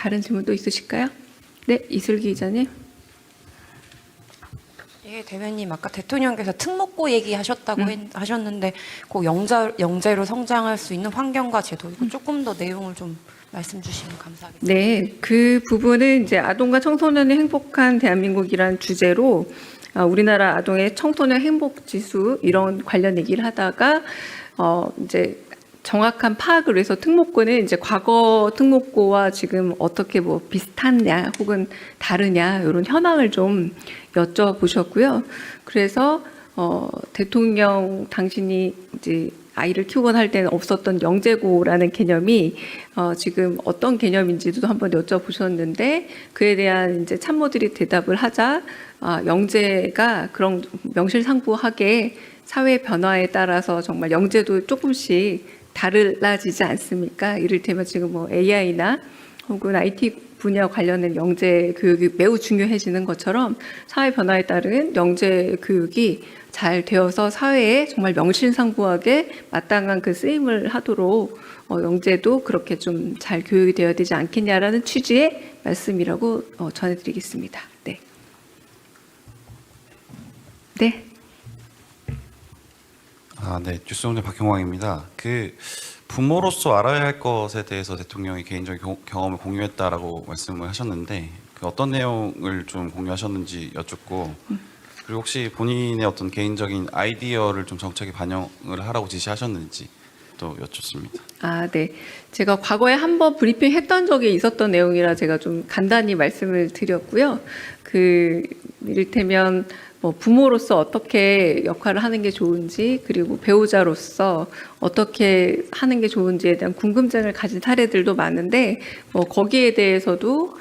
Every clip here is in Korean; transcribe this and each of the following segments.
다른 질문 또 있으실까요? 네, 이슬기 기자님. 예, 대변인 아까 대통령께서 특목고 얘기하셨다고 하셨는데 꼭 영재로 성장할 수 있는 환경과 제도 이거 조금 더 내용을 좀 말씀 주시면 감사하겠습니다. 네, 그 부분은 이제 아동과 청소년의 행복한 대한민국이란 주제로 우리나라 아동의 청소년 행복 지수 이런 관련 얘기를 하다가 이제 정확한 파악을 위해서 특목고는 이제 과거 특목고와 지금 어떻게 뭐 비슷하냐 혹은 다르냐 이런 현황을 좀 여쭤보셨고요. 그래서 대통령 당신이 이제 아이를 키우곤 할 때는 없었던 영재고라는 개념이 지금 어떤 개념인지도 한번 여쭤보셨는데 그에 대한 이제 참모들이 대답을 하자 영재가 그런 명실상부하게 사회 변화에 따라서 정말 영재도 조금씩 달라지지 않습니까? 이를테면 지금 뭐 AI나 혹은 IT 분야 관련된 영재 교육이 매우 중요해지는 것처럼 사회 변화에 따른 영재 교육이 잘 되어서 사회에 정말 명실상부하게 마땅한 그 쓰임을 하도록 영재도 그렇게 좀 잘 교육이 되어야 되지 않겠냐라는 취지의 말씀이라고 전해드리겠습니다. 네. 네. 네, 뉴스공장 박형광입니다. 그 부모로서 알아야 할 것에 대해서 대통령이 개인적인 경험을 공유했다라고 말씀을 하셨는데 그 어떤 내용을 좀 공유하셨는지 여쭙고 그리고 혹시 본인의 어떤 개인적인 아이디어를 좀 정책에 반영을 하라고 지시하셨는지 또 여쭙습니다. 네. 제가 과거에 한번 브리핑 했던 적이 있었던 내용이라 제가 좀 간단히 말씀을 드렸고요. 그 이를테면 뭐 부모로서 어떻게 역할을 하는 게 좋은지 그리고 배우자로서 어떻게 하는 게 좋은지에 대한 궁금증을 가진 사례들도 많은데 거기에 대해서도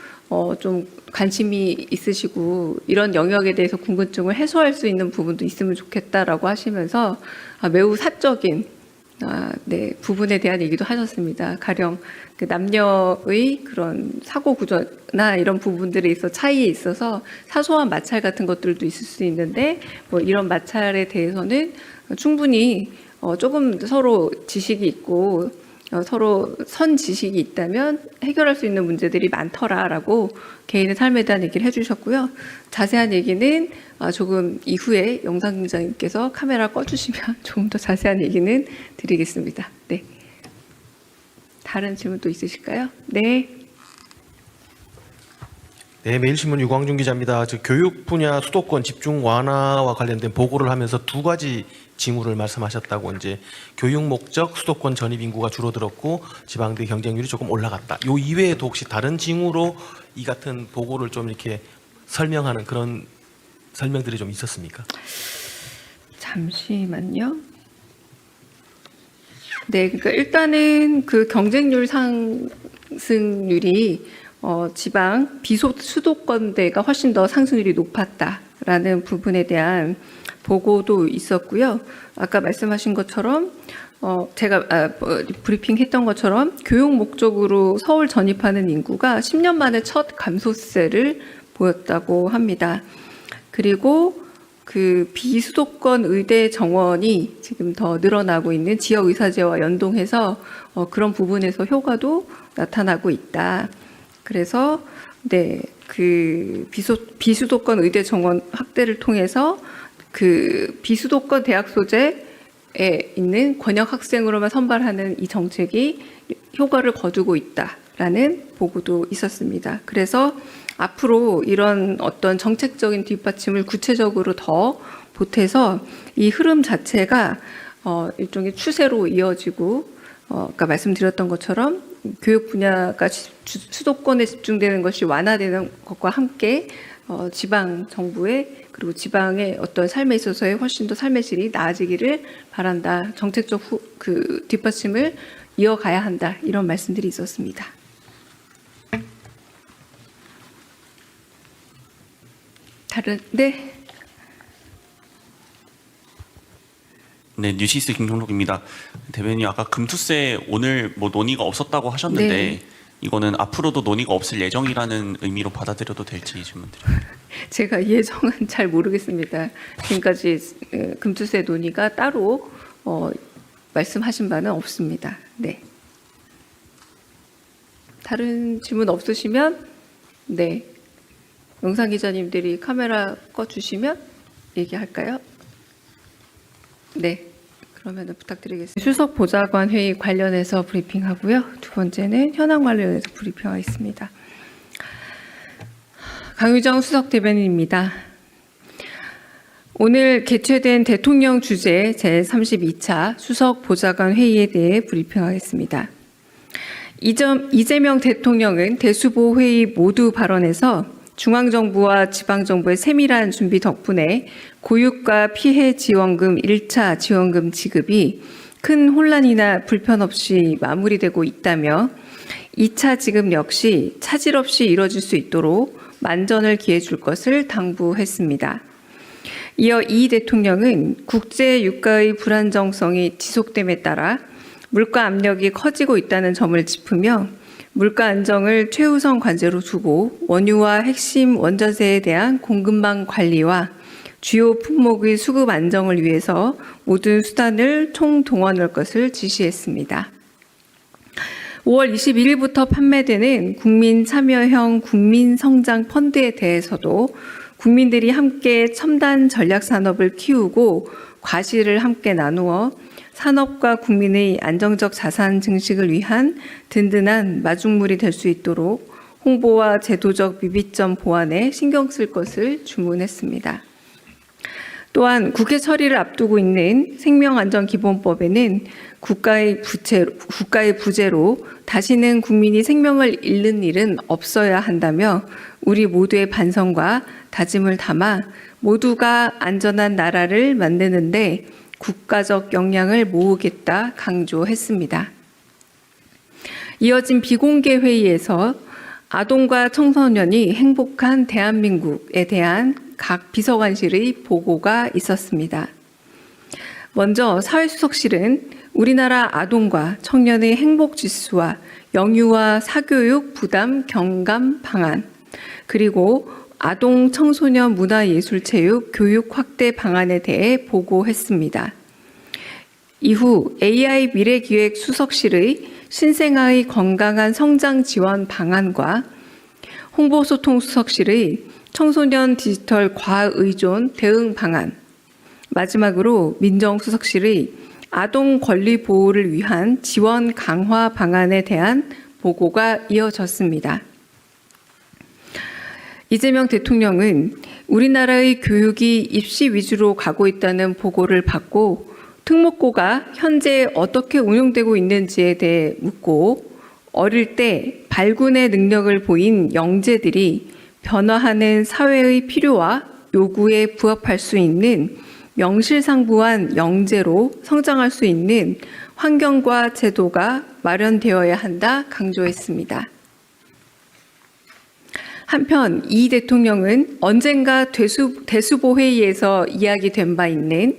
좀 관심이 있으시고 이런 영역에 대해서 궁금증을 해소할 수 있는 부분도 있으면 좋겠다라고 하시면서 매우 사적인 네, 부분에 대한 얘기도 하셨습니다. 가령 그 남녀의 그런 사고 구조나 이런 부분들에 있어 차이에 있어서 사소한 마찰 같은 것들도 있을 수 있는데 뭐 이런 마찰에 대해서는 충분히 조금 서로 지식이 있고 서로 선 지식이 있다면 해결할 수 있는 문제들이 많더라라고 개인의 삶에 대한 얘기를 해주셨고요. 자세한 얘기는 조금 이후에 영상팀장님께서 카메라 꺼주시면 조금 더 자세한 얘기는 드리겠습니다. 네. 다른 질문 또 있으실까요? 네. 네, 매일신문 유광준 기자입니다. 교육 분야 수도권 집중 완화와 관련된 보고를 하면서 두 가지 징후를 말씀하셨다고 이제 교육 목적 수도권 전입 인구가 줄어들었고 지방대 경쟁률이 조금 올라갔다. 요 이외에도 혹시 다른 징후로 이 같은 보고를 좀 이렇게 설명하는 그런 설명들이 좀 있었습니까? 잠시만요. 네, 그러니까 일단은 그 경쟁률 상승률이 지방 비수도권대가 훨씬 더 상승률이 높았다라는 부분에 대한 보고도 있었고요. 아까 말씀하신 것처럼 제가 브리핑했던 것처럼 교육 목적으로 서울 전입하는 인구가 10년 만에 첫 감소세를 보였다고 합니다. 그리고 그 비수도권 의대 정원이 지금 더 늘어나고 있는 지역의사제와 연동해서 그런 부분에서 효과도 나타나고 있다. 그래서 네, 그 비수도권 의대 정원 확대를 통해서 그 비수도권 대학 소재에 있는 권역 학생으로만 선발하는 이 정책이 효과를 거두고 있다라는 보고도 있었습니다. 그래서 앞으로 이런 어떤 정책적인 뒷받침을 구체적으로 더 보태서 이 흐름 자체가 일종의 추세로 이어지고 아까 말씀드렸던 것처럼 교육 분야가 수도권에 집중되는 것이 완화되는 것과 함께 지방 정부의 그리고 지방의 어떤 삶에 있어서의 훨씬 더 삶의 질이 나아지기를 바란다. 정책적 그 뒷받침을 이어가야 한다. 이런 말씀들이 있었습니다. 네. 네, 뉴시스 김종록입니다. 대변인 아까 금투세 오늘 뭐 논의가 없었다고 하셨는데 네. 이거는 앞으로도 논의가 없을 예정이라는 의미로 받아들여도 될지 질문드립니다. 제가 예정은 잘 모르겠습니다. 지금까지 금투세 논의가 따로 말씀하신 바는 없습니다. 네. 다른 질문 없으시면 네. 영상 기자님들이 카메라 꺼 주시면 얘기할까요? 네. 그러면 부탁드리겠습니다. 수석 보좌관 회의 관련해서 브리핑하고요. 두 번째는 현황 관련해서 브리핑하겠습니다. 강유정 수석 대변인입니다. 오늘 개최된 대통령 주재 제32차 수석 보좌관 회의에 대해 브리핑하겠습니다. 이재명 대통령은 대수보 회의 모두 발언에서 중앙정부와 지방정부의 세밀한 준비 덕분에 고육과 피해 지원금 1차 지원금 지급이 큰 혼란이나 불편 없이 마무리되고 있다며 2차 지급 역시 차질 없이 이뤄질 수 있도록 만전을 기해 줄 것을 당부했습니다. 이어 이 대통령은 국제 유가의 불안정성이 지속됨에 따라 물가 압력이 커지고 있다는 점을 짚으며 물가 안정을 최우선 과제로 두고 원유와 핵심 원자재에 대한 공급망 관리와 주요 품목의 수급 안정을 위해서 모든 수단을 총동원할 것을 지시했습니다. 5월 21일부터 판매되는 국민참여형 국민성장펀드에 대해서도 국민들이 함께 첨단 전략산업을 키우고 과실을 함께 나누어 산업과 국민의 안정적 자산 증식을 위한 든든한 마중물이 될 수 있도록 홍보와 제도적 미비점 보완에 신경 쓸 것을 주문했습니다. 또한 국회 처리를 앞두고 있는 생명안전기본법에는 국가의 부재로 다시는 국민이 생명을 잃는 일은 없어야 한다며 우리 모두의 반성과 다짐을 담아 모두가 안전한 나라를 만드는데 국가적 역량을 모으겠다 강조했습니다. 이어진 비공개 회의에서 아동과 청소년이 행복한 대한민국에 대한 각 비서관실의 보고가 있었습니다. 먼저 사회수석실은 우리나라 아동과 청년의 행복 지수와 영유아 사교육 부담 경감 방안, 그리고 아동 청소년 문화예술체육 교육 확대 방안에 대해 보고했습니다. 이후 AI 미래기획 수석실의 신생아의 건강한 성장 지원 방안과 홍보소통 수석실의 청소년 디지털 과의존 대응 방안, 마지막으로 민정수석실의 아동 권리 보호를 위한 지원 강화 방안에 대한 보고가 이어졌습니다. 이재명 대통령은 우리나라의 교육이 입시 위주로 가고 있다는 보고를 받고 특목고가 현재 어떻게 운영되고 있는지에 대해 묻고 어릴 때 발군의 능력을 보인 영재들이 변화하는 사회의 필요와 요구에 부합할 수 있는 명실상부한 영재로 성장할 수 있는 환경과 제도가 마련되어야 한다 강조했습니다. 한편 이 대통령은 언젠가 대수보 회의에서 이야기된 바 있는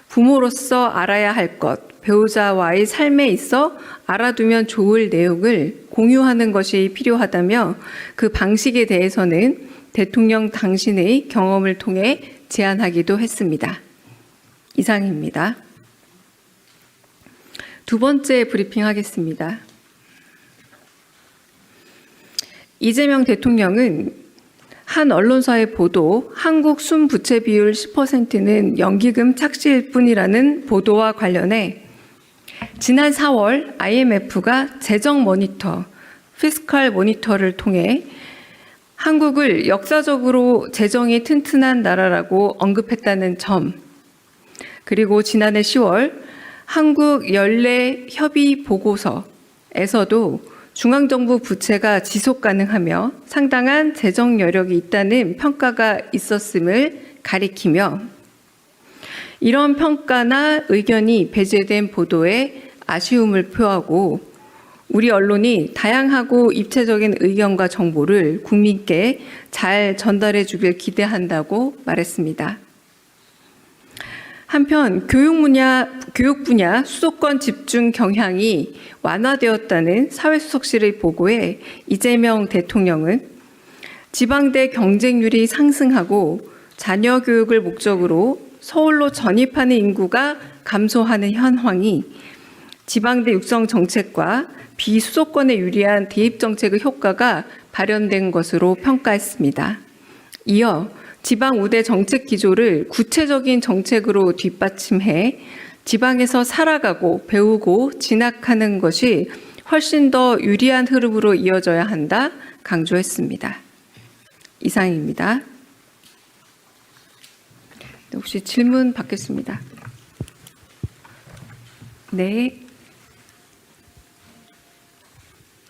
부모로서 알아야 할 것, 배우자와의 삶에 있어 알아두면 좋을 내용을 공유하는 것이 필요하다며 그 방식에 대해서는 대통령 당신의 경험을 통해 제안하기도 했습니다. 이상입니다. 두 번째 브리핑 하겠습니다. 이재명 대통령은 한 언론사의 보도 한국 순부채 비율 10%는 연기금 착시일 뿐이라는 보도와 관련해 지난 4월 IMF가 재정 모니터, 피스칼 모니터를 통해 한국을 역사적으로 재정이 튼튼한 나라라고 언급했다는 점, 그리고 지난해 10월 한국 연례 협의 보고서에서도 중앙정부 부채가 지속 가능하며 상당한 재정 여력이 있다는 평가가 있었음을 가리키며 이런 평가나 의견이 배제된 보도에 아쉬움을 표하고 우리 언론이 다양하고 입체적인 의견과 정보를 국민께 잘 전달해 주길 기대한다고 말했습니다. 한편 교육 분야 수도권 집중 경향이 완화되었다는 사회수석실의 보고에 이재명 대통령은 지방대 경쟁률이 상승하고 자녀 교육을 목적으로 서울로 전입하는 인구가 감소하는 현황이 지방대 육성 정책과 비수도권에 유리한 대입 정책의 효과가 발현된 것으로 평가했습니다. 이어 지방 우대 정책 기조를 구체적인 정책으로 뒷받침해 지방에서 살아가고 배우고 진학하는 것이 훨씬 더 유리한 흐름으로 이어져야 한다 강조했습니다. 이상입니다. 혹시 질문 받겠습니다. 네.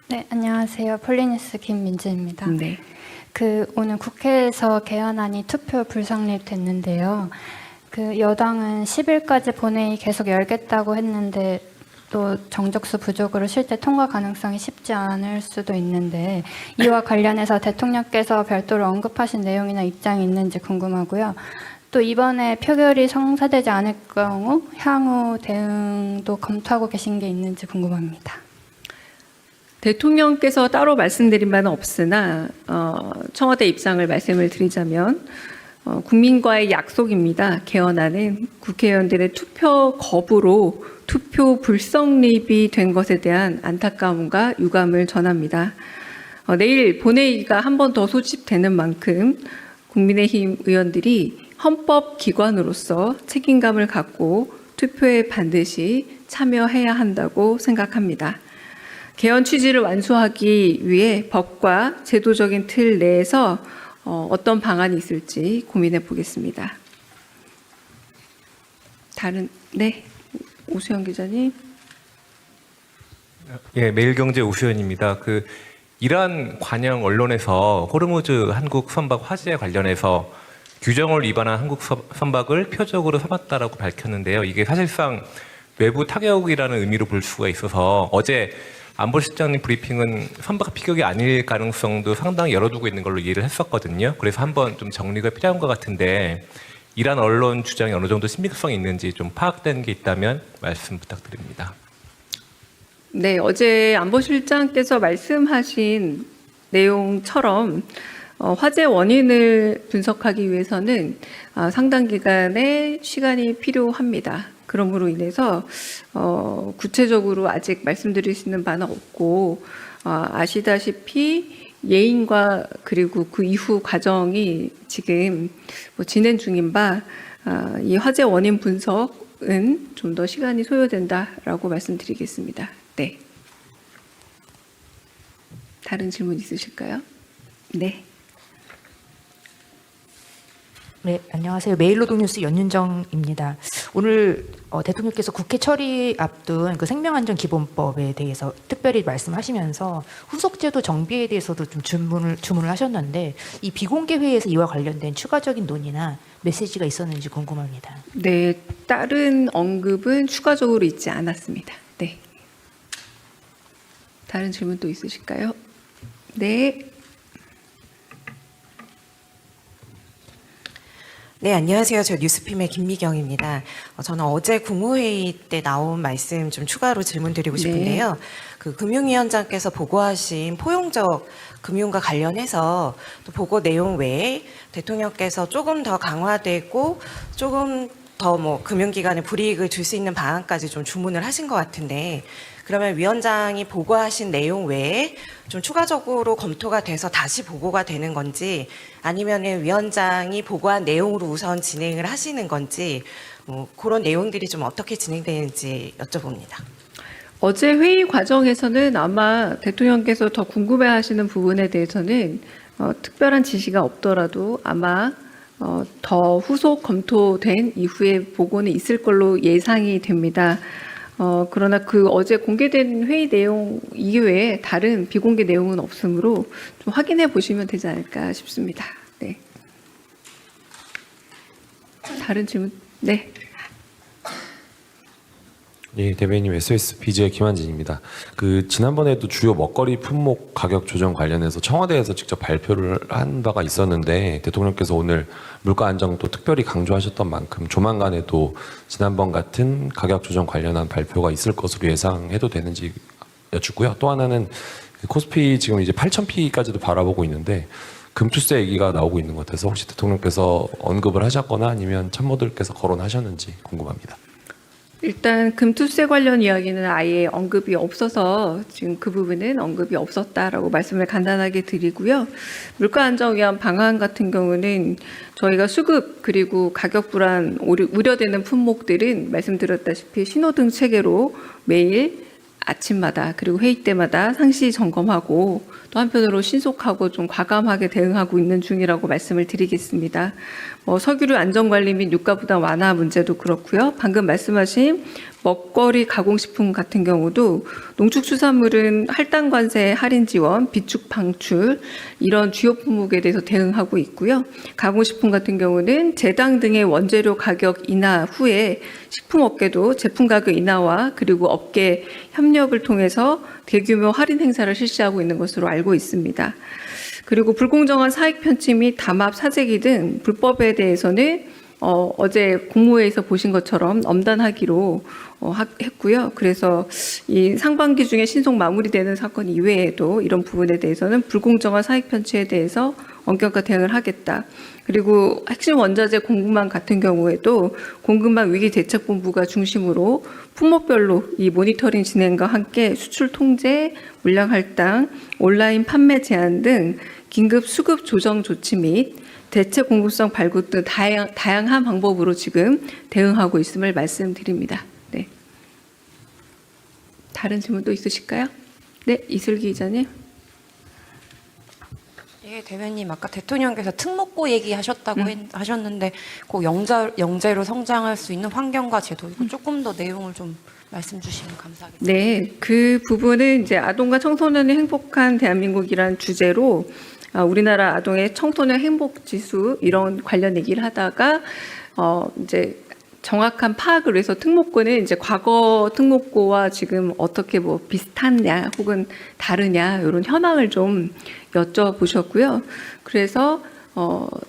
네, 안녕하세요. 폴리니스 김민지입니다. 네. 오늘 국회에서 개헌안이 투표 불성립됐는데요. 여당은 10일까지 본회의 계속 열겠다고 했는데 또 정적수 부족으로 실제 통과 가능성이 쉽지 않을 수도 있는데 이와 관련해서 대통령께서 별도로 언급하신 내용이나 입장이 있는지 궁금하고요. 또 이번에 표결이 성사되지 않을 경우 향후 대응도 검토하고 계신 게 있는지 궁금합니다. 대통령께서 따로 말씀드린 바는 없으나 청와대 입장을 말씀을 드리자면 국민과의 약속입니다. 개헌안은 국회의원들의 투표 거부로 투표 불성립이 된 것에 대한 안타까움과 유감을 전합니다. 내일 본회의가 한 번 더 소집되는 만큼 국민의힘 의원들이 헌법기관으로서 책임감을 갖고 투표에 반드시 참여해야 한다고 생각합니다. 개헌 취지를 완수하기 위해 법과 제도적인 틀 내에서 어떤 방안이 있을지 고민해 보겠습니다. 네, 오수영 기자님. 예, 매일경제 오수연입니다. 이란 관영 언론에서 호르무즈 한국 선박 화재 관련해서 규정을 위반한 한국 선박을 표적으로 삼았다라고 밝혔는데요. 이게 사실상 외부 타격이라는 의미로 볼 수가 있어서 어제 안보실장님 브리핑은 선박 피격이 아닐 가능성도 상당히 열어두고 있는 걸로 이해를 했었거든요. 그래서 한번 좀 정리가 필요한 것 같은데 이란 언론 주장이 어느 정도 신빙성이 있는지 좀 파악된 게 있다면 말씀 부탁드립니다. 네, 어제 안보실장께서 말씀하신 내용처럼 화재 원인을 분석하기 위해서는 상당 기간의 시간이 필요합니다. 그러므로 인해서 구체적으로 아직 말씀드릴 수 있는 바는 없고 아시다시피 예인과 그리고 그 이후 과정이 지금 진행 중인 바 이 화재 원인 분석은 좀 더 시간이 소요된다라고 말씀드리겠습니다. 네. 다른 질문 있으실까요? 네. 네, 안녕하세요. 메일노동뉴스 연윤정입니다. 오늘 대통령께서 국회 처리 앞둔 생명안전기본법에 대해서 특별히 말씀하시면서 후속제도 정비에 대해서도 좀 주문을 하셨는데 이 비공개 회의에서 이와 관련된 추가적인 논의나 메시지가 있었는지 궁금합니다. 네, 다른 언급은 추가적으로 있지 않았습니다. 네. 다른 질문 또 있으실까요? 네. 네, 안녕하세요. 저 뉴스핌의 김미경입니다. 저는 어제 국무회의 때 나온 말씀 좀 추가로 질문드리고 싶은데요. 금융위원장께서 보고하신 포용적 금융과 관련해서 또 보고 내용 외에 대통령께서 조금 더 강화되고 조금 더 금융기관에 불이익을 줄 수 있는 방안까지 좀 주문을 하신 것 같은데 그러면 위원장이 보고하신 내용 외에 좀 추가적으로 검토가 돼서 다시 보고가 되는 건지 아니면 위원장이 보고한 내용으로 우선 진행을 하시는 건지 그런 내용들이 좀 어떻게 진행되는지 여쭤봅니다. 어제 회의 과정에서는 아마 대통령께서 더 궁금해하시는 부분에 대해서는 특별한 지시가 없더라도 아마 더 후속 검토된 이후에 보고는 있을 걸로 예상이 됩니다. 그러나 어제 공개된 회의 내용 이외에 다른 비공개 내용은 없으므로 좀 확인해 보시면 되지 않을까 싶습니다. 네. 다른 질문? 네. 예, 대변인 SBS BJ 김한진입니다. 지난번에도 주요 먹거리 품목 가격 조정 관련해서 청와대에서 직접 발표를 한 바가 있었는데 대통령께서 오늘 물가 안정도 특별히 강조하셨던 만큼 조만간에도 지난번 같은 가격 조정 관련한 발표가 있을 것으로 예상해도 되는지 여쭙고요. 또 하나는 코스피 지금 이제 8,000피까지도 바라보고 있는데 금투세 얘기가 나오고 있는 것 같아서 혹시 대통령께서 언급을 하셨거나 아니면 참모들께서 거론하셨는지 궁금합니다. 일단 금투세 관련 이야기는 아예 언급이 없어서 지금 그 부분은 언급이 없었다라고 말씀을 간단하게 드리고요. 물가 안정 위한 방안 같은 경우는 저희가 수급 그리고 가격 불안 우려되는 품목들은 말씀드렸다시피 신호등 체계로 매일 아침마다 그리고 회의 때마다 상시 점검하고 또 한편으로 신속하고 좀 과감하게 대응하고 있는 중이라고 말씀을 드리겠습니다. 석유류 안전관리 및 유가 부담 완화 문제도 그렇고요. 방금 말씀하신 먹거리 가공식품 같은 경우도 농축수산물은 할당 관세 할인 지원, 비축 방출 이런 주요 품목에 대해서 대응하고 있고요. 가공식품 같은 경우는 제당 등의 원재료 가격 인하 후에 식품업계도 제품 가격 인하와 그리고 업계 협력을 통해서 대규모 할인 행사를 실시하고 있는 것으로 알고 있습니다. 그리고 불공정한 사익 편취 및 담합 사재기 등 불법에 대해서는 어제 국무회의에서 보신 것처럼 엄단하기로 했고요. 그래서 이 상반기 중에 신속 마무리되는 사건 이외에도 이런 부분에 대해서는 불공정한 사익 편취에 대해서 엄격한 대응을 하겠다. 그리고 핵심 원자재 공급망 같은 경우에도 공급망 위기 대책본부가 중심으로 품목별로 이 모니터링 진행과 함께 수출 통제, 물량 할당, 온라인 판매 제한 등 긴급 수급 조정 조치 및 대체 공급성 발굴 등 다양한 방법으로 지금 대응하고 있음을 말씀드립니다. 네. 다른 질문 또 있으실까요? 네, 이슬기 기자님. 예, 대변인 아까 대통령께서 특목고 얘기하셨다고 하셨는데 그 영재로 성장할 수 있는 환경과 제도 이거 조금 더 내용을 좀 말씀 주시면 감사하겠습니다. 네, 그 부분은 이제 아동과 청소년의 행복한 대한민국이란 주제로 우리나라 아동의 청소년 행복 지수 이런 관련 얘기를 하다가 이제 정확한 파악을 위해서 특목고는 이제 과거 특목고와 지금 어떻게 뭐 비슷하냐 혹은 다르냐 이런 현황을 좀 여쭤보셨고요. 그래서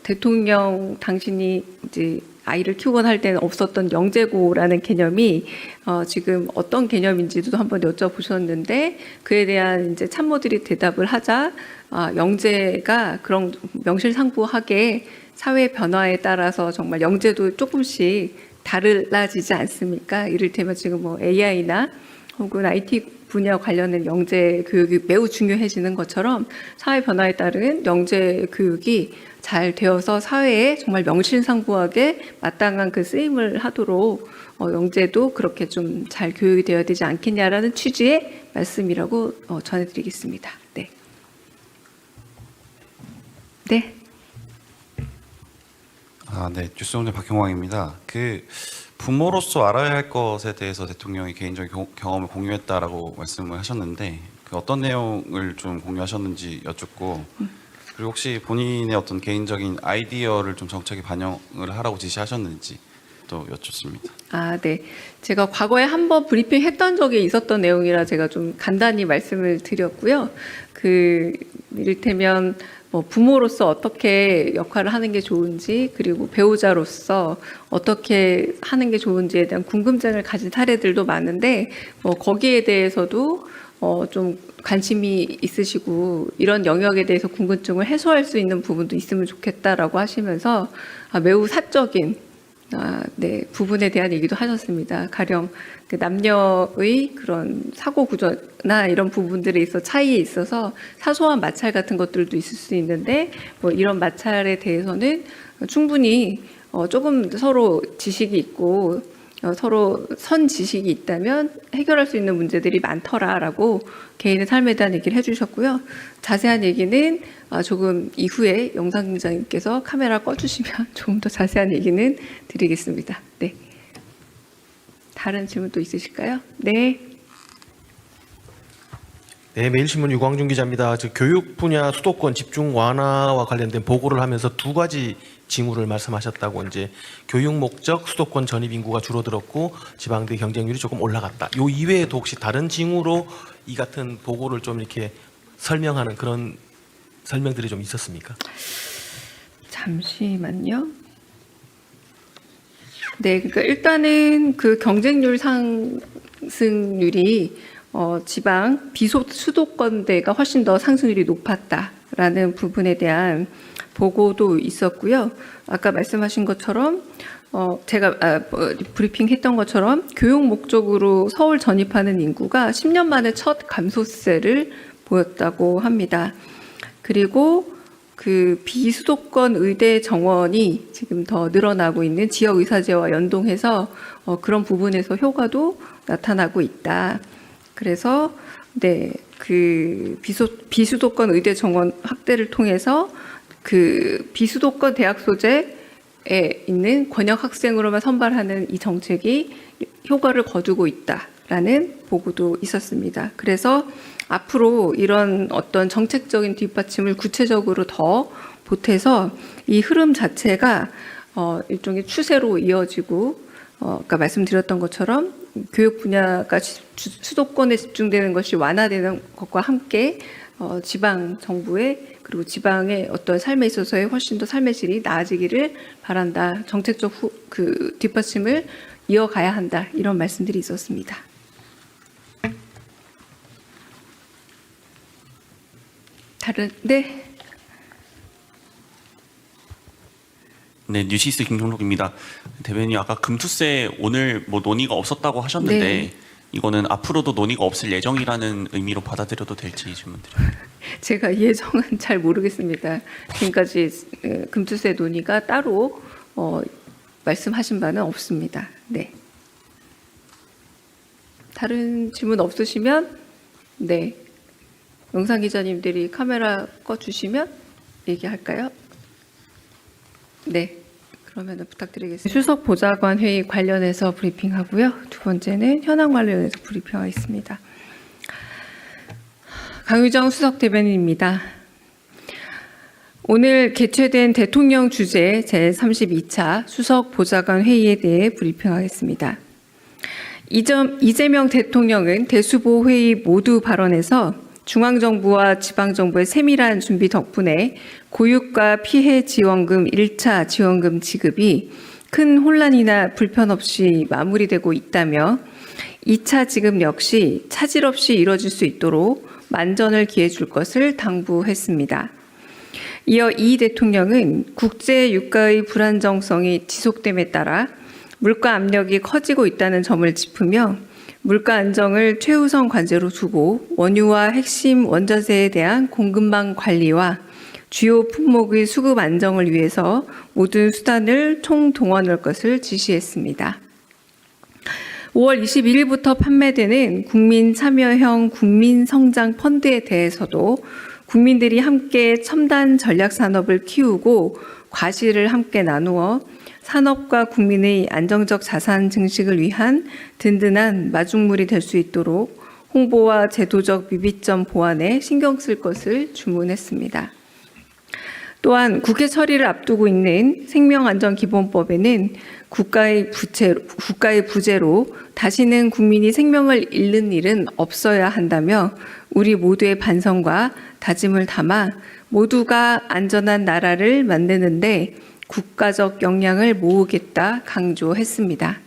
대통령 당신이 이제 아이를 키우곤 할 때는 없었던 영재고라는 개념이 지금 어떤 개념인지도 한번 여쭤보셨는데 그에 대한 이제 참모들이 대답을 하자 영재가 그런 명실상부하게 사회 변화에 따라서 정말 영재도 조금씩 달라지지 않습니까? 이를테면 지금 뭐 AI나 혹은 IT 분야 관련된 영재 교육이 매우 중요해지는 것처럼 사회 변화에 따른 영재 교육이 잘 되어서 사회에 정말 명실상부하게 마땅한 그 쓰임을 하도록 영재도 그렇게 좀 잘 교육이 되어야 되지 않겠냐라는 취지의 말씀이라고 전해드리겠습니다. 네. 네. 네, 뉴스공장 박형광입니다. 그 부모로서 알아야 할 것에 대해서 대통령이 개인적인 경험을 공유했다라고 말씀을 하셨는데 그 어떤 내용을 좀 공유하셨는지 여쭙고 그리고 혹시 본인의 어떤 개인적인 아이디어를 좀 정책에 반영을 하라고 지시하셨는지 또 여쭙습니다. 네. 제가 과거에 한번 브리핑 했던 적이 있었던 내용이라 제가 좀 간단히 말씀을 드렸고요. 이를테면 부모로서 어떻게 역할을 하는 게 좋은지 그리고 배우자로서 어떻게 하는 게 좋은지에 대한 궁금증을 가진 사례들도 많은데 거기에 대해서도 좀 관심이 있으시고 이런 영역에 대해서 궁금증을 해소할 수 있는 부분도 있으면 좋겠다라고 하시면서 매우 사적인 부분에 대한 얘기도 하셨습니다. 가령 그 남녀의 그런 사고 구조나 이런 부분들에 있어 차이에 있어서 사소한 마찰 같은 것들도 있을 수 있는데 이런 마찰에 대해서는 충분히 조금 서로 지식이 있고 서로 선 지식이 있다면 해결할 수 있는 문제들이 많더라라고 개인의 삶에 대한 얘기를 해주셨고요. 자세한 얘기는 조금 이후에 영상기자님께서 카메라 꺼주시면 조금 더 자세한 얘기는 드리겠습니다. 네. 다른 질문 또 있으실까요? 네. 네, 매일신문 유광준 기자입니다. 교육 분야 수도권 집중 완화와 관련된 보고를 하면서 두 가지 징후를 말씀하셨다고 이제 교육 목적 수도권 전입 인구가 줄어들었고 지방대 경쟁률이 조금 올라갔다. 요 이외에도 혹시 다른 징후로 이 같은 보고를 좀 이렇게 설명하는 그런 설명들이 좀 있었습니까? 잠시만요. 네, 그러니까 일단은 그 경쟁률 상승률이 지방 비수도권대가 훨씬 더 상승률이 높았다라는 부분에 대한 보고도 있었고요. 아까 말씀하신 것처럼 제가 브리핑했던 것처럼 교육 목적으로 서울 전입하는 인구가 10년 만에 첫 감소세를 보였다고 합니다. 그리고 그 비수도권 의대 정원이 지금 더 늘어나고 있는 지역 의사제와 연동해서 그런 부분에서 효과도 나타나고 있다. 그래서 그 비수도권 의대 정원 확대를 통해서 그 비수도권 대학 소재에 있는 권역 학생으로만 선발하는 이 정책이 효과를 거두고 있다라는 보고도 있었습니다. 그래서 앞으로 이런 어떤 정책적인 뒷받침을 구체적으로 더 보태서 이 흐름 자체가 일종의 추세로 이어지고 아까 말씀드렸던 것처럼 교육 분야가 수도권에 집중되는 것이 완화되는 것과 함께 지방 정부의 그리고 지방의 어떤 삶에 있어서의 훨씬 더 삶의 질이 나아지기를 바란다. 정책적 그 뒷받침을 이어가야 한다. 이런 말씀들이 있었습니다. 네. 네, 뉴시스 김종록입니다. 대변인 아까 금투세 오늘 뭐 논의가 없었다고 하셨는데 네. 이거는 앞으로도 논의가 없을 예정이라는 의미로 받아들여도 될지 질문드립니다. 제가 예정은 잘 모르겠습니다. 지금까지 금투세 논의가 따로 말씀하신 바는 없습니다. 네. 다른 질문 없으시면 네. 영상 기자님들이 카메라 꺼주시면 얘기할까요? 네. 그러면 부탁드리겠습니다. 수석 보좌관 회의 관련해서 브리핑하고요. 두 번째는 현황 관련해서 브리핑하겠습니다. 강유정 수석 대변인입니다. 오늘 개최된 대통령 주재 제32차 수석 보좌관 회의에 대해 브리핑하겠습니다. 이재명 대통령은 대수보 회의 모두 발언에서 중앙정부와 지방정부의 세밀한 준비 덕분에 고육과 피해 지원금 1차 지원금 지급이 큰 혼란이나 불편 없이 마무리되고 있다며 2차 지급 역시 차질 없이 이뤄질 수 있도록 만전을 기해 줄 것을 당부했습니다. 이어 이 대통령은 국제 유가의 불안정성이 지속됨에 따라 물가 압력이 커지고 있다는 점을 짚으며 물가 안정을 최우선 과제로 두고 원유와 핵심 원자재에 대한 공급망 관리와 주요 품목의 수급 안정을 위해서 모든 수단을 총동원할 것을 지시했습니다. 5월 21일부터 판매되는 국민 참여형 국민성장 펀드에 대해서도 국민들이 함께 첨단 전략 산업을 키우고 과실을 함께 나누어 산업과 국민의 안정적 자산 증식을 위한 든든한 마중물이 될 수 있도록 홍보와 제도적 미비점 보완에 신경 쓸 것을 주문했습니다. 또한 국회 처리를 앞두고 있는 생명안전기본법에는 국가의 부재로 다시는 국민이 생명을 잃는 일은 없어야 한다며 우리 모두의 반성과 다짐을 담아 모두가 안전한 나라를 만드는데 국가적 역량을 모으겠다 강조했습니다.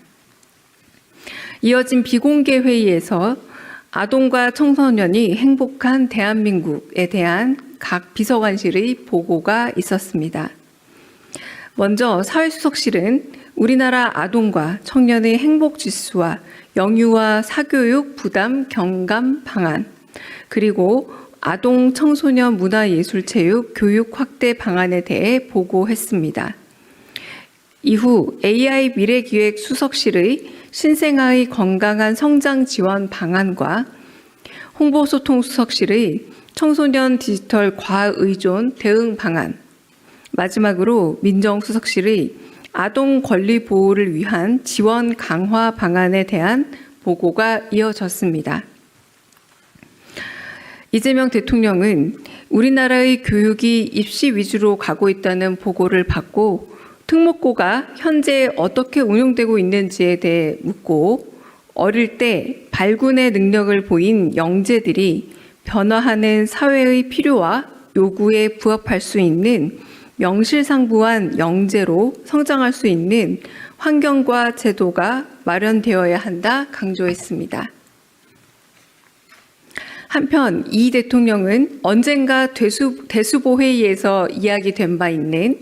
이어진 비공개 회의에서 아동과 청소년이 행복한 대한민국에 대한 각 비서관실의 보고가 있었습니다. 먼저 사회수석실은 우리나라 아동과 청년의 행복 지수와 영유아 사교육 부담 경감 방안, 그리고 아동 청소년 문화예술체육 교육 확대 방안에 대해 보고했습니다. 이후 AI 미래기획 수석실의 신생아의 건강한 성장 지원 방안과 홍보소통 수석실의 청소년 디지털 과의존 대응 방안, 마지막으로 민정수석실의 아동 권리 보호를 위한 지원 강화 방안에 대한 보고가 이어졌습니다. 이재명 대통령은 우리나라의 교육이 입시 위주로 가고 있다는 보고를 받고 특목고가 현재 어떻게 운영되고 있는지에 대해 묻고 어릴 때 발군의 능력을 보인 영재들이 변화하는 사회의 필요와 요구에 부합할 수 있는 명실상부한 영재로 성장할 수 있는 환경과 제도가 마련되어야 한다 강조했습니다. 한편 이 대통령은 언젠가 대수보 회의에서 이야기된 바 있는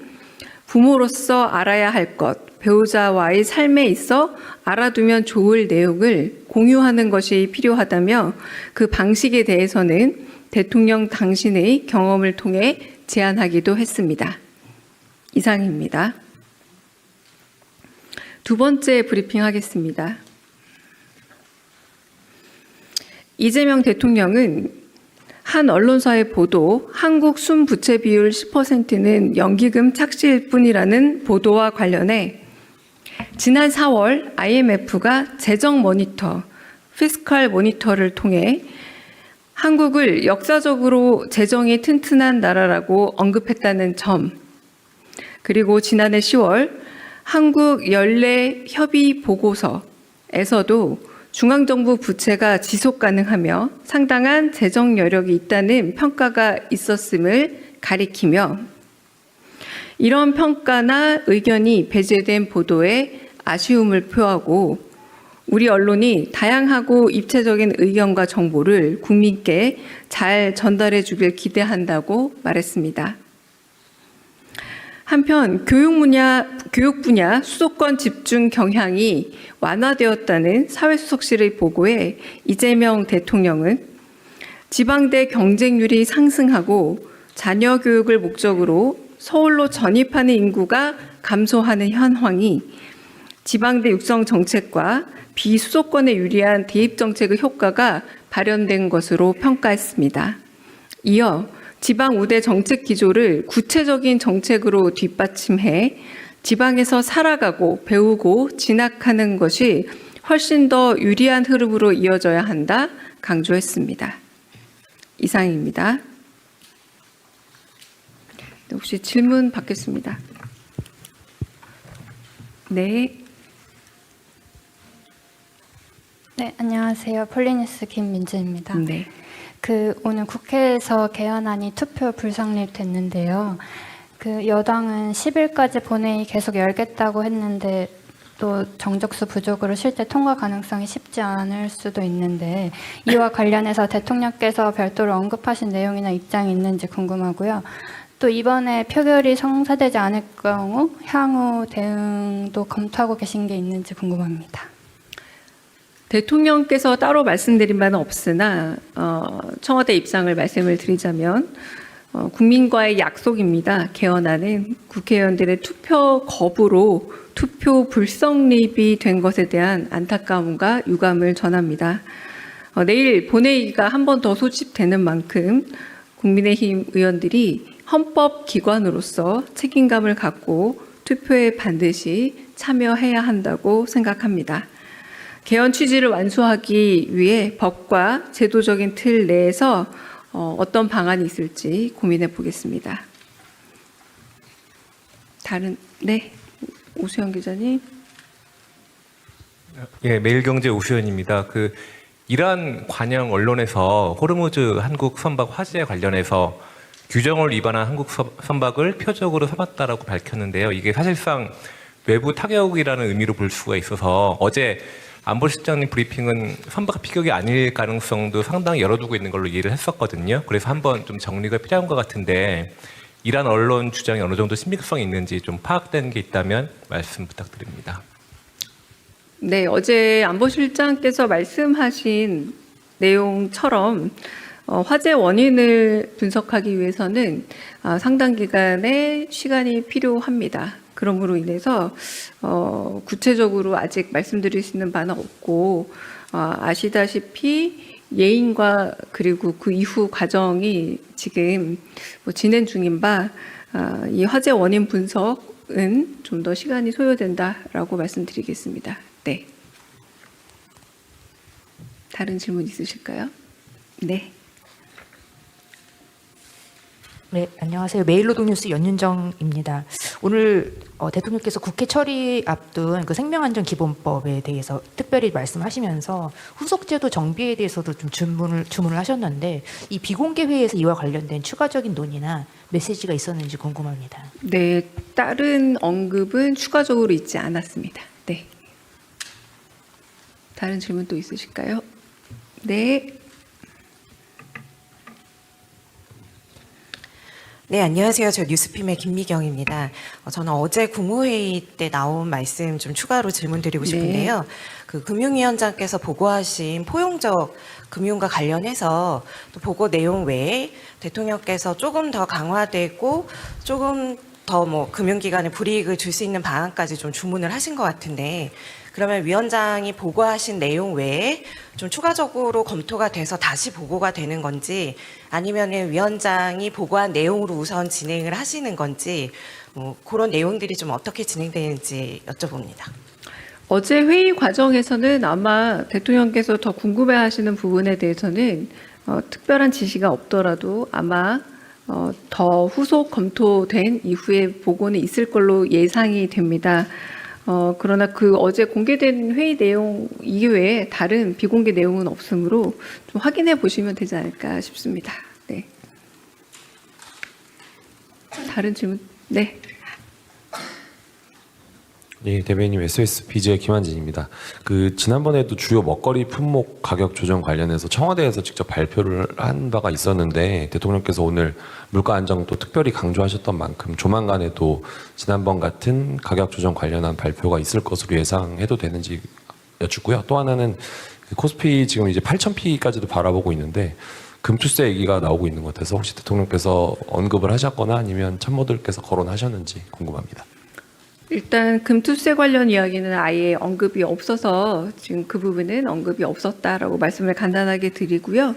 부모로서 알아야 할 것, 배우자와의 삶에 있어 알아두면 좋을 내용을 공유하는 것이 필요하다며 그 방식에 대해서는 대통령 당신의 경험을 통해 제안하기도 했습니다. 이상입니다. 두 번째 브리핑 하겠습니다. 이재명 대통령은 한 언론사의 보도, 한국 순부채 비율 10%는 연기금 착시일 뿐이라는 보도와 관련해 지난 4월 IMF가 재정 모니터, 피스칼 모니터를 통해 한국을 역사적으로 재정이 튼튼한 나라라고 언급했다는 점, 그리고 지난해 10월 한국 연례 협의 보고서에서도 중앙정부 부채가 지속 가능하며 상당한 재정 여력이 있다는 평가가 있었음을 가리키며 이런 평가나 의견이 배제된 보도에 아쉬움을 표하고 우리 언론이 다양하고 입체적인 의견과 정보를 국민께 잘 전달해 주길 기대한다고 말했습니다. 한편 교육 분야 수도권 집중 경향이 완화되었다는 사회수석실의 보고에 이재명 대통령은 지방대 경쟁률이 상승하고 자녀 교육을 목적으로 서울로 전입하는 인구가 감소하는 현황이 지방대 육성 정책과 비수도권에 유리한 대입 정책의 효과가 발현된 것으로 평가했습니다. 이어 지방 우대 정책 기조를 구체적인 정책으로 뒷받침해 지방에서 살아가고 배우고 진학하는 것이 훨씬 더 유리한 흐름으로 이어져야 한다 강조했습니다. 이상입니다. 혹시 질문 받겠습니다. 네. 네, 안녕하세요. 폴리니스 김민주입니다. 네. 오늘 국회에서 개헌안이 투표 불성립됐는데요. 여당은 10일까지 본회의 계속 열겠다고 했는데 또 정적수 부족으로 실제 통과 가능성이 쉽지 않을 수도 있는데 이와 관련해서 대통령께서 별도로 언급하신 내용이나 입장이 있는지 궁금하고요. 또 이번에 표결이 성사되지 않을 경우 향후 대응도 검토하고 계신 게 있는지 궁금합니다. 대통령께서 따로 말씀드린 바는 없으나 청와대 입장을 말씀을 드리자면 국민과의 약속입니다. 개헌안은 국회의원들의 투표 거부로 투표 불성립이 된 것에 대한 안타까움과 유감을 전합니다. 내일 본회의가 한 번 더 소집되는 만큼 국민의힘 의원들이 헌법기관으로서 책임감을 갖고 투표에 반드시 참여해야 한다고 생각합니다. 개헌 취지를 완수하기 위해 법과 제도적인 틀 내에서 어떤 방안이 있을지 고민해 보겠습니다. 네, 오수영 기자님. 예, 매일경제 오수연입니다. 이란 관영 언론에서 호르무즈 한국 선박 화재 관련해서 규정을 위반한 한국 선박을 표적으로 삼았다라고 밝혔는데요. 이게 사실상 외부 타격이라는 의미로 볼 수가 있어서 어제 안보실장님 브리핑은 선박 피격이 아닐 가능성도 상당히 열어두고 있는 걸로 이해를 했었거든요. 그래서 한번 좀 정리가 필요한 것 같은데 이란 언론 주장이 어느 정도 신빙성이 있는지 좀 파악된 게 있다면 말씀 부탁드립니다. 네, 어제 안보실장께서 말씀하신 내용처럼 화재 원인을 분석하기 위해서는 상당 기간의 시간이 필요합니다. 그러므로 인해서 구체적으로 아직 말씀드릴 수 있는 바는 없고 아시다시피 예인과 그리고 그 이후 과정이 지금 진행 중인 바 이 화재 원인 분석은 좀 더 시간이 소요된다라고 말씀드리겠습니다. 네. 다른 질문 있으실까요? 네. 네, 안녕하세요. 메일노동뉴스 연윤정입니다. 오늘 대통령께서 국회 처리 앞둔 생명안전기본법에 대해서 특별히 말씀하시면서 후속제도 정비에 대해서도 좀 주문을 하셨는데 이 비공개 회의에서 이와 관련된 추가적인 논의나 메시지가 있었는지 궁금합니다. 네, 다른 언급은 추가적으로 있지 않았습니다. 네. 다른 질문 또 있으실까요? 네. 네, 안녕하세요. 저 뉴스핌의 김미경입니다. 저는 어제 국무회의 때 나온 말씀 좀 추가로 질문드리고 싶은데요. 그 금융위원장께서 보고하신 포용적 금융과 관련해서 또 보고 내용 외에 대통령께서 조금 더 강화되고 조금 더 뭐 금융기관에 불이익을 줄 수 있는 방안까지 좀 주문을 하신 것 같은데, 그러면 위원장이 보고하신 내용 외에 좀 추가적으로 검토가 돼서 다시 보고가 되는 건지, 아니면은 위원장이 보고한 내용으로 우선 진행을 하시는 건지, 뭐 그런 내용들이 좀 어떻게 진행되는지 여쭤봅니다. 어제 회의 과정에서는 아마 대통령께서 더 궁금해하시는 부분에 대해서는 특별한 지시가 없더라도 아마 더 후속 검토된 이후에 보고는 있을 걸로 예상이 됩니다. 그러나 그 어제 공개된 회의 내용 이외에 다른 비공개 내용은 없으므로 좀 확인해 보시면 되지 않을까 싶습니다. 네. 다른 질문? 네. 네, 대변인님 SBS BG의 김한진입니다. 그 지난번에도 주요 먹거리 품목 가격 조정 관련해서 청와대에서 직접 발표를 한 바가 있었는데 대통령께서 오늘 물가 안정도 특별히 강조하셨던 만큼 조만간에도 지난번 같은 가격 조정 관련한 발표가 있을 것으로 예상해도 되는지 여쭙고요. 또 하나는 코스피 지금 이제 8,000피까지도 바라보고 있는데 금투세 얘기가 나오고 있는 것 같아서 혹시 대통령께서 언급을 하셨거나 아니면 참모들께서 거론하셨는지 궁금합니다. 일단 금투세 관련 이야기는 아예 언급이 없어서 지금 그 부분은 언급이 없었다라고 말씀을 간단하게 드리고요.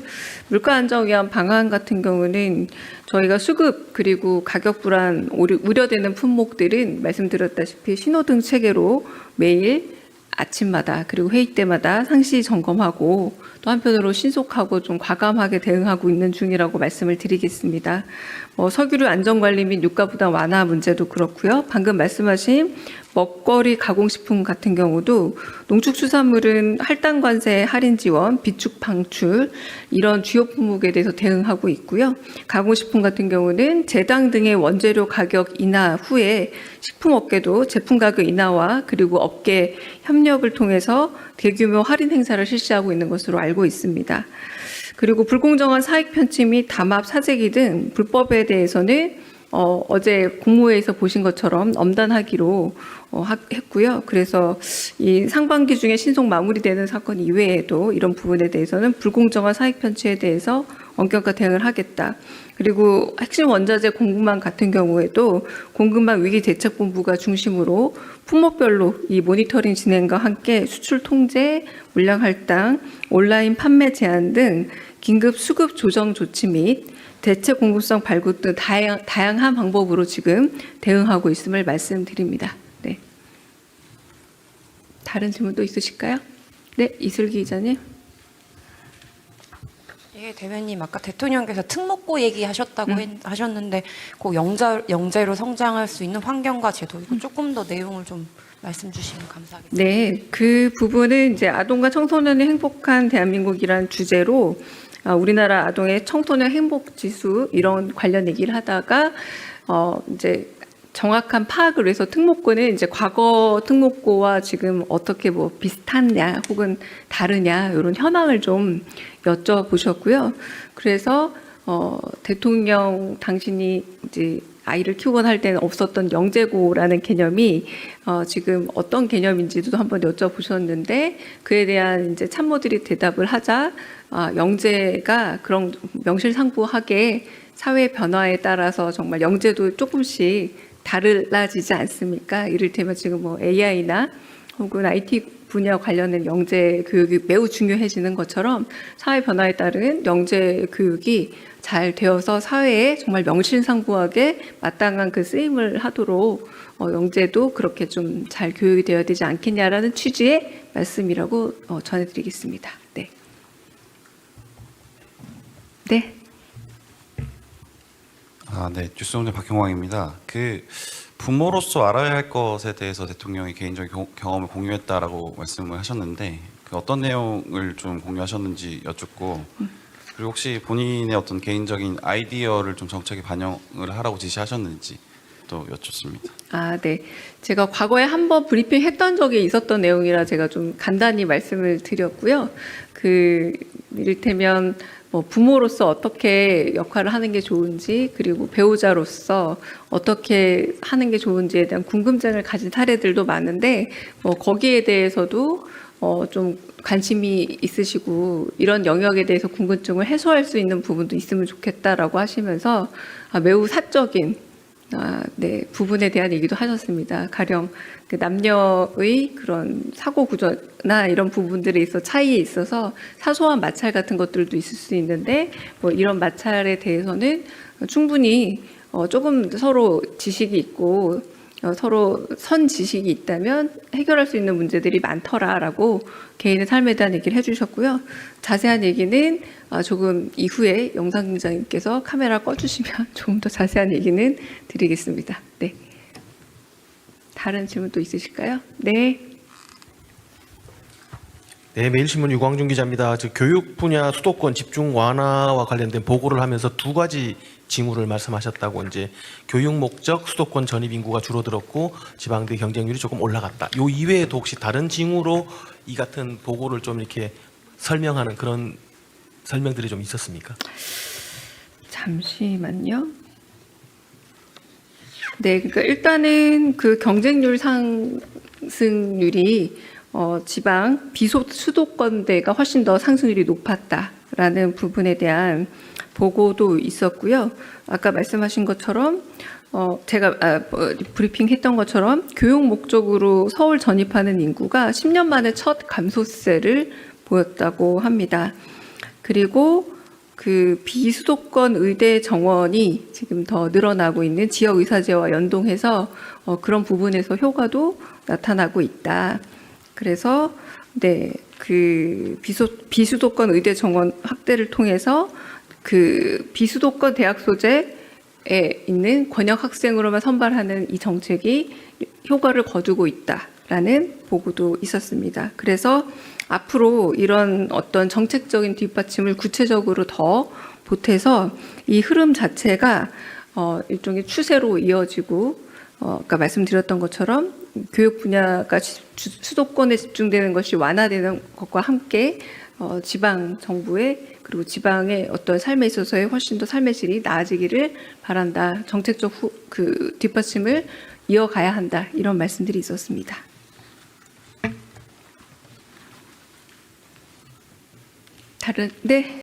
물가 안정 위한 방안 같은 경우는 저희가 수급 그리고 가격 불안 우려되는 품목들은 말씀드렸다시피 신호등 체계로 매일 아침마다 그리고 회의 때마다 상시 점검하고 또 한편으로 신속하고 좀 과감하게 대응하고 있는 중이라고 말씀을 드리겠습니다. 석유류 안전관리 및 유가 부담 완화 문제도 그렇고요. 방금 말씀하신 먹거리 가공식품 같은 경우도 농축수산물은 할당 관세 할인 지원, 비축 방출 이런 주요 품목에 대해서 대응하고 있고요. 가공식품 같은 경우는 제당 등의 원재료 가격 인하 후에 식품업계도 제품 가격 인하와 그리고 업계 협력을 통해서 대규모 할인 행사를 실시하고 있는 것으로 알고 있습니다. 그리고 불공정한 사익 편취 및 담합 사재기 등 불법에 대해서는 어제 국무회의에서 보신 것처럼 엄단하기로 했고요. 그래서 이 상반기 중에 신속 마무리되는 사건 이외에도 이런 부분에 대해서는 불공정한 사익 편취에 대해서 엄격한 대응을 하겠다. 그리고 핵심 원자재 공급망 같은 경우에도 공급망 위기 대책본부가 중심으로 품목별로 이 모니터링 진행과 함께 수출 통제, 물량 할당, 온라인 판매 제한 등 긴급 수급 조정 조치 및 대체 공급성 발굴 등 다양한 방법으로 지금 대응하고 있음을 말씀드립니다. 네. 다른 질문도 있으실까요? 네, 이슬기 기자님. 예, 대변인 아까 대통령께서 특목고 얘기하셨다고 하셨는데 그 영재로 성장할 수 있는 환경과 제도 이거 조금 더 내용을 좀 말씀 주시면 감사하겠습니다. 네, 그 부분은 이제 아동과 청소년의 행복한 대한민국이란 주제로 우리나라 아동의 청소년 행복 지수 이런 관련 얘기를 하다가 이제 정확한 파악을 위해서 특목고는 이제 과거 특목고와 지금 어떻게 뭐 비슷하냐 혹은 다르냐 이런 현황을 좀 여쭤보셨고요. 그래서 대통령 당신이 이제 아이를 키우거나 할 때는 없었던 영재고라는 개념이 지금 어떤 개념인지도 한번 여쭤보셨는데 그에 대한 이제 참모들이 대답을 하자 영재가 그런 명실상부하게 사회 변화에 따라서 정말 영재도 조금씩 달라지지 않습니까? 이를테면 지금 뭐 AI나 혹은 IT 분야 관련된 영재 교육이 매우 중요해지는 것처럼 사회 변화에 따른 영재 교육이 잘 되어서 사회에 정말 명실상부하게 마땅한 그 쓰임을 하도록 영재도 그렇게 좀 잘 교육이 되어야 되지 않겠냐라는 취지의 말씀이라고 전해드리겠습니다. 네. 네. 네, 뉴스공장 박형광입니다. 그 부모로서 알아야 할 것에 대해서 대통령이 개인적인 경험을 공유했다라고 말씀을 하셨는데 그 어떤 내용을 좀 공유하셨는지 여쭙고 그리고 혹시 본인의 어떤 개인적인 아이디어를 좀 정책에 반영을 하라고 지시하셨는지 또 여쭙습니다. 네. 제가 과거에 한번 브리핑 했던 적이 있었던 내용이라 제가 좀 간단히 말씀을 드렸고요. 이를테면 뭐 부모로서 어떻게 역할을 하는 게 좋은지, 그리고 배우자로서 어떻게 하는 게 좋은지에 대한 궁금증을 가진 사례들도 많은데, 뭐 거기에 대해서도 좀 관심이 있으시고 이런 영역에 대해서 궁금증을 해소할 수 있는 부분도 있으면 좋겠다라고 하시면서 매우 사적인 부분에 대한 얘기도 하셨습니다. 가령 그 남녀의 그런 사고 구조나 이런 부분들에 있어 차이에 있어서 사소한 마찰 같은 것들도 있을 수 있는데, 뭐 이런 마찰에 대해서는 충분히 조금 서로 지식이 있고 서로 선 지식이 있다면 해결할 수 있는 문제들이 많더라라고 개인의 삶에 대한 얘기를 해주셨고요. 자세한 얘기는 조금 이후에 영상팀장님께서 카메라 꺼주시면 조금 더 자세한 얘기는 드리겠습니다. 네. 다른 질문 또 있으실까요? 네. 네, 매일신문 유광준 기자입니다. 교육 분야 수도권 집중 완화와 관련된 보고를 하면서 두 가지 징후를 말씀하셨다고, 이제 교육 목적 수도권 전입 인구가 줄어들었고 지방대 경쟁률이 조금 올라갔다. 요 이외에도 혹시 다른 징후로 이 같은 보고를 좀 이렇게 설명하는 그런 설명들이 좀 있었습니까? 잠시만요. 네, 그러니까 일단은 그 경쟁률 상승률이 지방 비수도권대가 훨씬 더 상승률이 높았다라는 부분에 대한 보고도 있었고요. 아까 말씀하신 것처럼 제가 브리핑했던 것처럼 교육 목적으로 서울 전입하는 인구가 10년 만에 첫 감소세를 보였다고 합니다. 그리고 그 비수도권 의대 정원이 지금 더 늘어나고 있는 지역 의사제와 연동해서 그런 부분에서 효과도 나타나고 있다. 그래서 그 비수도권 의대 정원 확대를 통해서 그 비수도권 대학 소재에 있는 권역 학생으로만 선발하는 이 정책이 효과를 거두고 있다라는 보고도 있었습니다. 그래서 앞으로 이런 어떤 정책적인 뒷받침을 구체적으로 더 보태서 이 흐름 자체가 일종의 추세로 이어지고, 아까 말씀드렸던 것처럼 교육 분야가 수도권에 집중되는 것이 완화되는 것과 함께 지방 정부의 그리고 지방의 어떤 삶에 있어서의 훨씬 더 삶의 질이 나아지기를 바란다. 정책적 그 뒷받침을 이어가야 한다. 이런 말씀들이 있었습니다. 네.